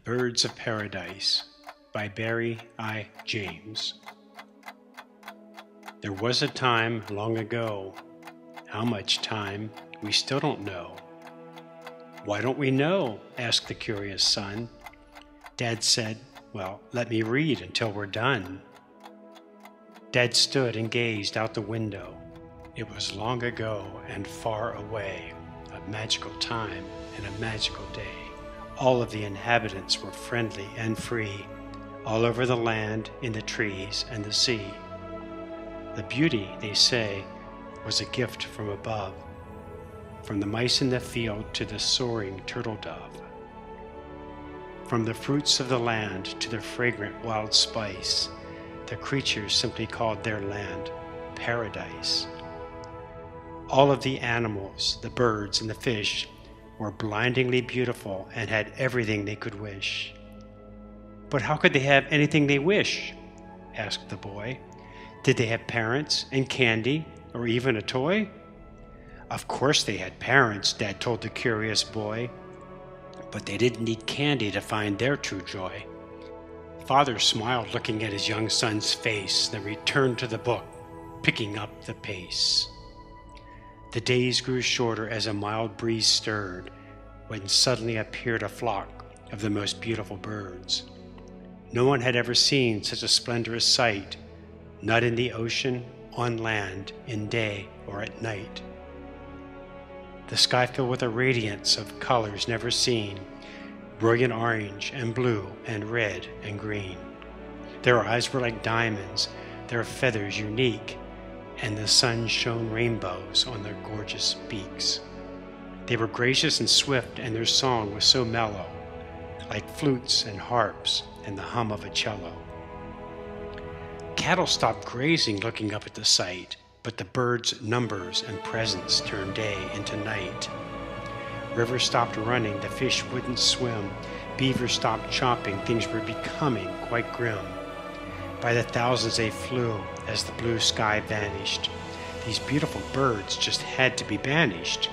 Birds of Paradise by Barry I. James. There was a time long ago. How much time, we still don't know. Why don't we know? Asked the curious son. Dad said, well, let me read until we're done. Dad stood and gazed out the window. It was long ago and far away, a magical time and a magical day. All of the inhabitants were friendly and free, all over the land, in the trees and the sea. The beauty, they say, was a gift from above, from the mice in the field to the soaring turtle dove. From the fruits of the land to the fragrant wild spice, the creatures simply called their land paradise. All of the animals, the birds and the fish, were blindingly beautiful and had everything they could wish. But how could they have anything they wish? Asked the boy. Did they have parents and candy or even a toy? Of course they had parents, Dad told the curious boy, but they didn't need candy to find their true joy. Father smiled, looking at his young son's face, then returned to the book, picking up the pace. The days grew shorter as a mild breeze stirred, when suddenly appeared a flock of the most beautiful birds. No one had ever seen such a splendorous sight, not in the ocean, on land, in day, or at night. The sky filled with a radiance of colors never seen, brilliant orange and blue and red and green. Their eyes were like diamonds, their feathers unique, and the sun shone rainbows on their gorgeous beaks. They were gracious and swift, and their song was so mellow, like flutes and harps and the hum of a cello. Cattle stopped grazing, looking up at the sight, but the birds' numbers and presence turned day into night. Rivers stopped running, the fish wouldn't swim, beavers stopped chomping, things were becoming quite grim. By the thousands they flew as the blue sky vanished. These beautiful birds just had to be banished.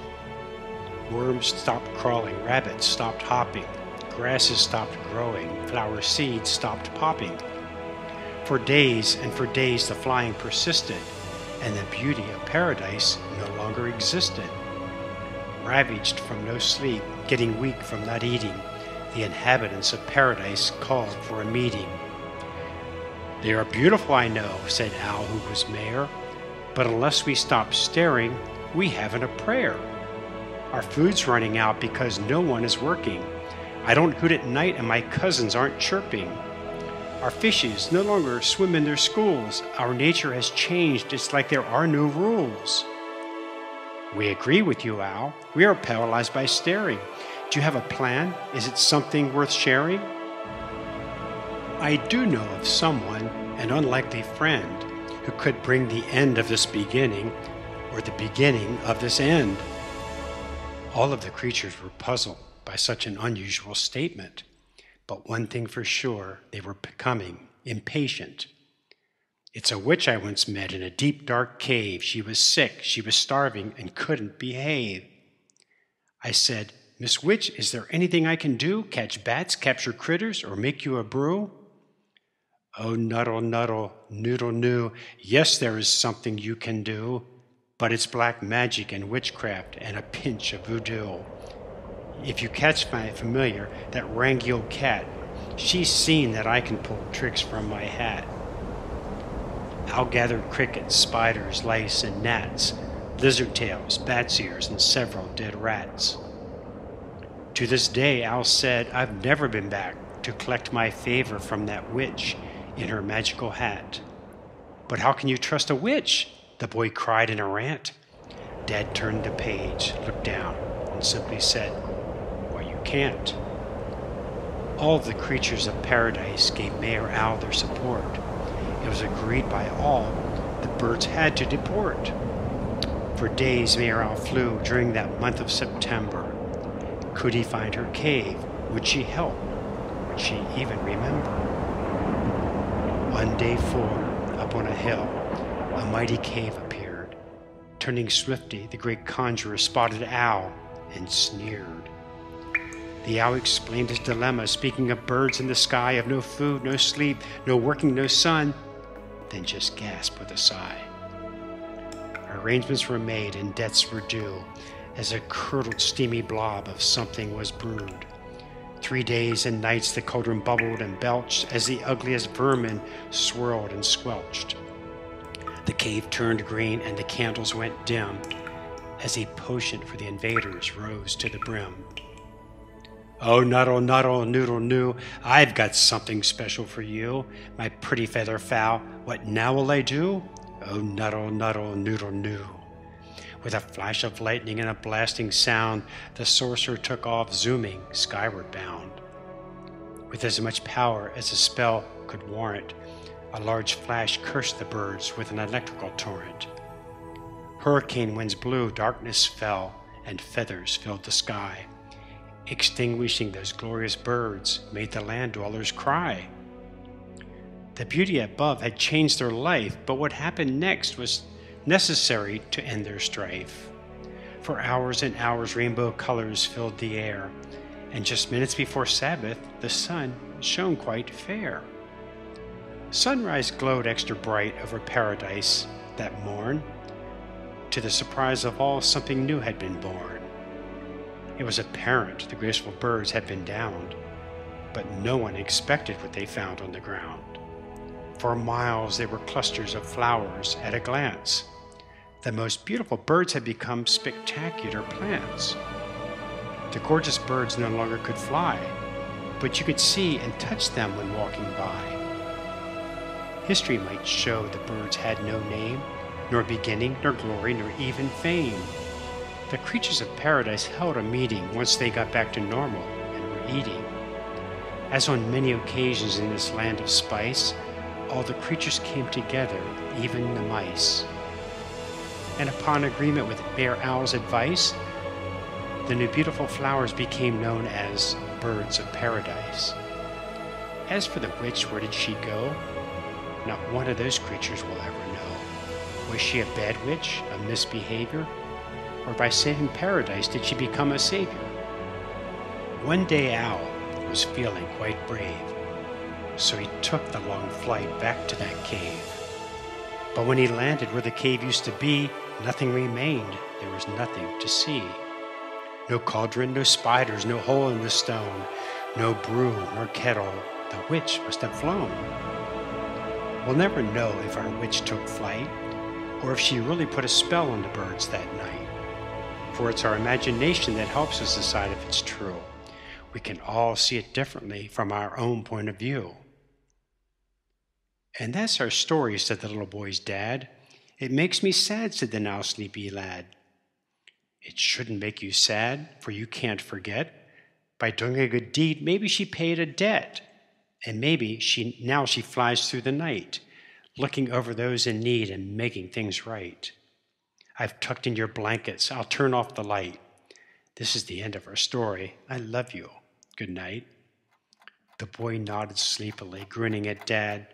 Worms stopped crawling, rabbits stopped hopping, grasses stopped growing, flower seeds stopped popping. For days and for days the flying persisted, and the beauty of paradise no longer existed. Ravaged from no sleep, getting weak from not eating, the inhabitants of paradise called for a meeting. They are beautiful, I know, said Al, who was mayor, but unless we stop staring, we haven't a prayer. Our food's running out because no one is working. I don't hoot at night and my cousins aren't chirping. Our fishes no longer swim in their schools. Our nature has changed. It's like there are no rules. We agree with you, Al. We are paralyzed by staring. Do you have a plan? Is it something worth sharing? I do know of someone, an unlikely friend, who could bring the end of this beginning, or the beginning of this end. All of the creatures were puzzled by such an unusual statement, but one thing for sure, they were becoming impatient. It's a witch I once met in a deep, dark cave. She was sick, she was starving, and couldn't behave. I said, Miss Witch, is there anything I can do? Catch bats, capture critters, or make you a brew? Oh, nuddle, nuddle, noodle, noo, yes, there is something you can do, but it's black magic and witchcraft and a pinch of voodoo. If you catch my familiar, that rangy old cat, she's seen that I can pull tricks from my hat. Al gathered crickets, spiders, lice, and gnats, lizard tails, bat's ears, and several dead rats. To this day, Al said, I've never been back to collect my favor from that witch in her magical hat. But how can you trust a witch? The boy cried in a rant. Dad turned the page, looked down, and simply said, well, you can't. All of the creatures of paradise gave Mayor Al their support. It was agreed by all the birds had to deport. For days Mayor Al flew during that month of September. Could he find her cave? Would she help? Would she even remember? On day 4, up on a hill, a mighty cave appeared. Turning swiftly, the great conjurer spotted Al and sneered. The owl explained his dilemma, speaking of birds in the sky, of no food, no sleep, no working, no sun, then just gasped with a sigh. Arrangements were made and debts were due, as a curdled steamy blob of something was brewed. 3 days and nights the cauldron bubbled and belched as the ugliest vermin swirled and squelched. The cave turned green and the candles went dim as a potion for the invaders rose to the brim. Oh, Nuddle, Nuddle, Noodle, Noo, I've got something special for you, my pretty feather fowl. What now will I do? Oh, Nuddle, Nuddle, Noodle, Noo. With a flash of lightning and a blasting sound, the sorcerer took off, zooming, skyward bound. With as much power as a spell could warrant, a large flash cursed the birds with an electrical torrent. Hurricane winds blew, darkness fell, and feathers filled the sky. Extinguishing those glorious birds made the land dwellers cry. The beauty above had changed their life, but what happened next was necessary to end their strife. For hours and hours rainbow colors filled the air, and just minutes before Sabbath the sun shone quite fair. Sunrise glowed extra bright over paradise that morn. To the surprise of all, something new had been born. It was apparent the graceful birds had been downed, but no one expected what they found on the ground. For miles they were clusters of flowers at a glance. The most beautiful birds had become spectacular plants. The gorgeous birds no longer could fly, but you could see and touch them when walking by. History might show the birds had no name, nor beginning, nor glory, nor even fame. The creatures of paradise held a meeting once they got back to normal and were eating. As on many occasions in this land of spice, all the creatures came together, even the mice. And upon agreement with Bear Owl's advice, the new beautiful flowers became known as birds of paradise. As for the witch, where did she go? Not one of those creatures will ever know. Was she a bad witch, a misbehavior? Or by saving paradise did she become a savior? One day Owl was feeling quite brave, so he took the long flight back to that cave. But when he landed where the cave used to be, nothing remained. There was nothing to see. No cauldron, no spiders, no hole in the stone, no brew nor kettle. The witch must have flown. We'll never know if our witch took flight, or if she really put a spell on the birds that night. For it's our imagination that helps us decide if it's true. We can all see it differently from our own point of view. And that's our story, said the little boy's dad. It makes me sad, said the now sleepy lad. It shouldn't make you sad, for you can't forget. By doing a good deed, maybe she paid a debt. And maybe now she flies through the night, looking over those in need and making things right. I've tucked in your blankets. I'll turn off the light. This is the end of our story. I love you. Good night. The boy nodded sleepily, grinning at Dad.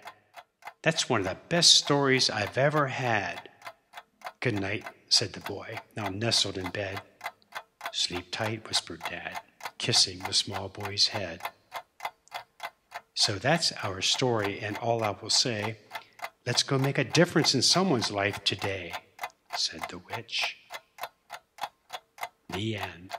That's one of the best stories I've ever had. Good night, said the boy, now nestled in bed. Sleep tight, whispered Dad, kissing the small boy's head. So that's our story, and all I will say, let's go make a difference in someone's life today, said the witch. The end.